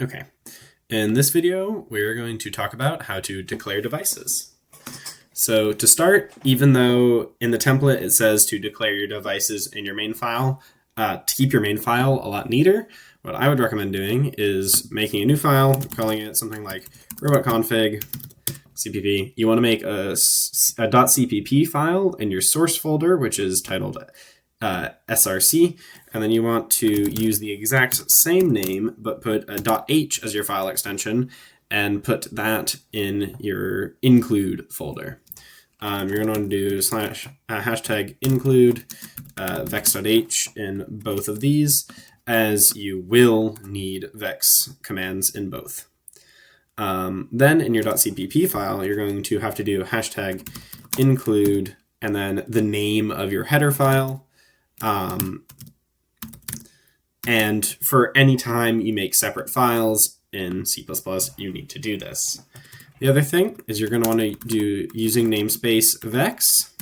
Okay, in this video, we're going to talk about how to declare devices. So to start, even though in the template it says to declare your devices in your main file, to keep your main file a lot neater, what I would recommend doing is making a new file, calling it something like robotconfig cpp. You want to make a .cpp file in your source folder, which is titled src, and then you want to use the exact same name but put a .h as your file extension and put that in your include folder. You're going to want to do hashtag include vexcode in both of these, as you will need vex commands in both. Then in your .cpp file, you're going to have to do hashtag include and then the name of your header file. And for any time you make separate files in C++, you need to do this. The other thing is you're going to want to do using namespace vex.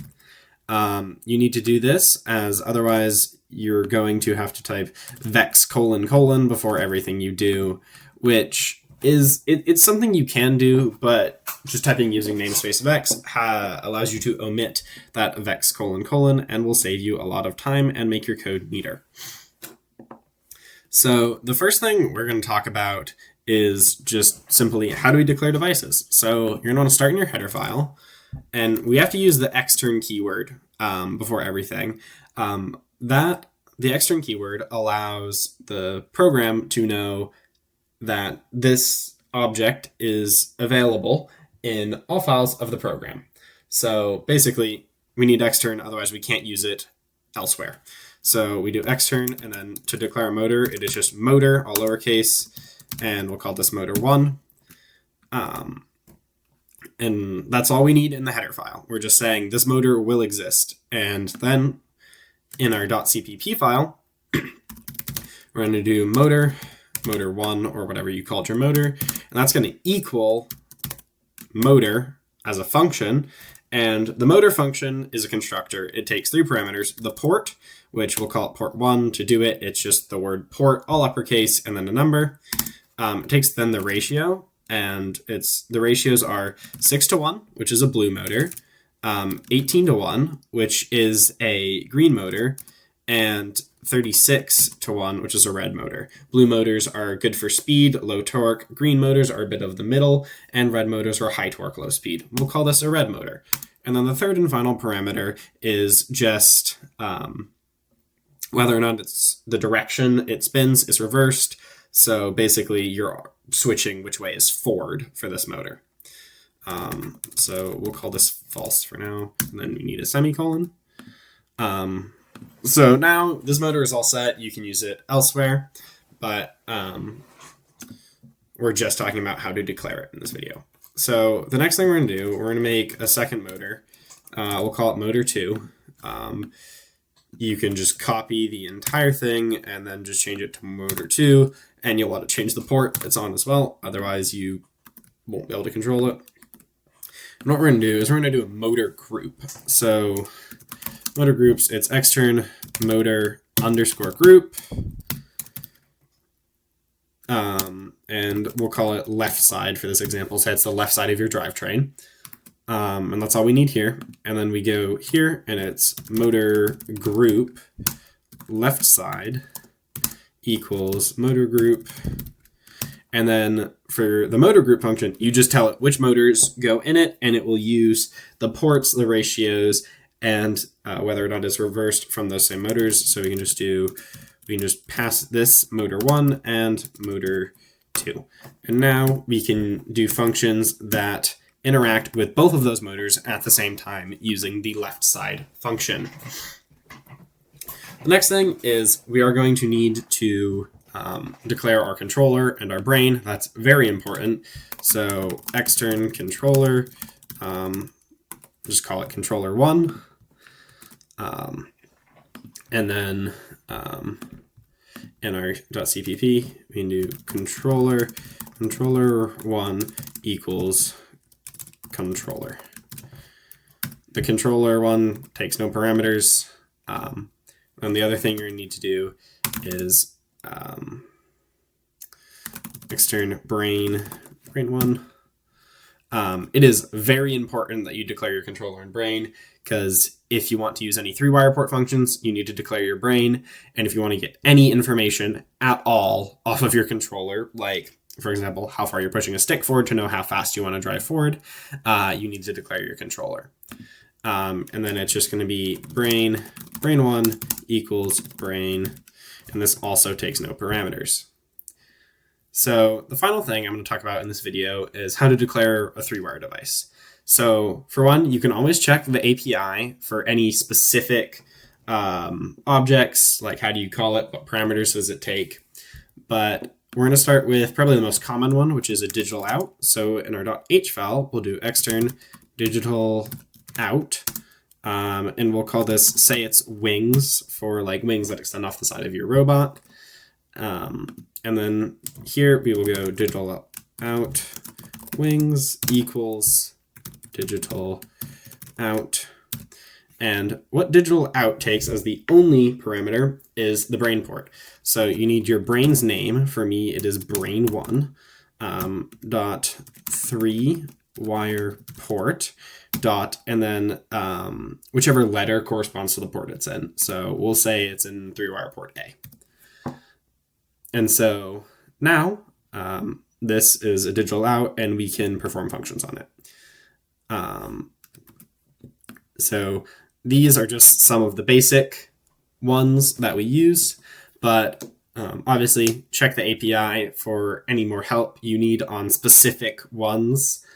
You need to do this, as otherwise you're going to have to type vex : before everything you do, which is it's something you can do, but just typing using namespace vex allows you to omit that vex : and will save you a lot of time and make your code neater. So the first thing we're going to talk about is just simply how do we declare devices. So you're going to want to start in your header file, and we have to use the extern keyword before everything. The extern keyword allows the program to know that this object is available in all files of the program. So basically, we need extern, otherwise we can't use it elsewhere. So we do extern, and then to declare a motor, it is just motor, all lowercase, and we'll call this motor1. And that's all we need in the header file. We're just saying this motor will exist. And then in our .cpp file, we're going to do motor1, or whatever you called your motor, and that's going to equal motor as a function. And the motor function is a constructor. It takes 3 parameters: the port, which we'll call it port1 to do it. It's just the word port, all uppercase, and then a number. It takes then the ratio, and the ratios are 6:1, which is a blue motor, 18:1, which is a green motor, and 36:1, which is a red motor. Blue motors are good for speed, low torque. Green motors are a bit of the middle, and red motors are high torque, low speed. We'll call this a red motor. And then the third and final parameter is just whether or not it's the direction it spins is reversed. So basically, you're switching which way is forward for this motor. So we'll call this false for now, and then we need a semicolon. So now this motor is all set. You can use it elsewhere, but we're just talking about how to declare it in this video. So the next thing we're going to do, we're going to make a second motor. We'll call it motor2. You can just copy the entire thing and then just change it to motor2, and you'll want to change the port it's on as well. Otherwise, you won't be able to control it. And what we're going to do is we're going to do a motor group. So motor groups, it's extern motor _ group. And we'll call it left side for this example. So it's the left side of your drivetrain. And that's all we need here. And then we go here, and it's motor group left side equals motor group. And then for the motor group function, you just tell it which motors go in it, and it will use the ports, the ratios, and whether or not it's reversed from those same motors. So we can just pass this motor1 and motor2. And now we can do functions that interact with both of those motors at the same time using the left side function. The next thing is we are going to need to declare our controller and our brain. That's very important. So extern controller, just call it controller1. And then in our .cpp, we can do controller1 equals controller. The controller one takes no parameters. And the other thing you're going to need to do is extern brain1. It is very important that you declare your controller in brain, because if you want to use any 3-wire port functions, you need to declare your brain. And if you want to get any information at all off of your controller, like, for example, how far you're pushing a stick forward to know how fast you want to drive forward, you need to declare your controller. And then it's just going to be brain1 equals brain, and this also takes no parameters. So the final thing I'm going to talk about in this video is how to declare a 3-wire device. So for one, you can always check the API for any specific objects, like how do you call it, what parameters does it take. But we're going to start with probably the most common one, which is a digital out. So in our .h file, we'll do extern digital out, and we'll call this, say it's wings, for like wings that extend off the side of your robot. And then here we will go digital out wings equals digital out. And what digital out takes as the only parameter is the brain port. So you need your brain's name. For me, it is brain1 dot 3-wire port dot, and then whichever letter corresponds to the port it's in. So we'll say it's in 3-wire port A. And so now this is a digital out, and we can perform functions on it. So these are just some of the basic ones that we use, but obviously check the API for any more help you need on specific ones,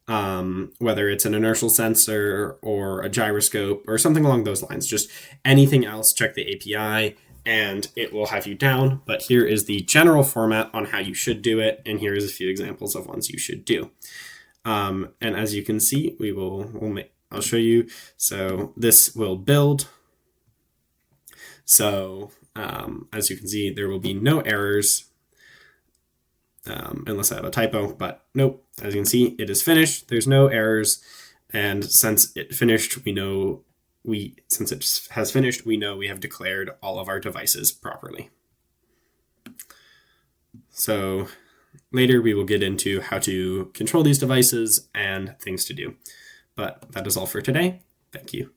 whether it's an inertial sensor or a gyroscope or something along those lines. Just anything else, check the API, and it will have you down. But here is the general format on how you should do it, and here is a few examples of ones you should do. And as you can see, I'll show you. So this will build. So as you can see, there will be no errors unless I have a typo, but nope. As you can see, it is finished. There's no errors, and since it finished, since it has finished, we know we have declared all of our devices properly. So later we will get into how to control these devices and things to do. But that is all for today. Thank you.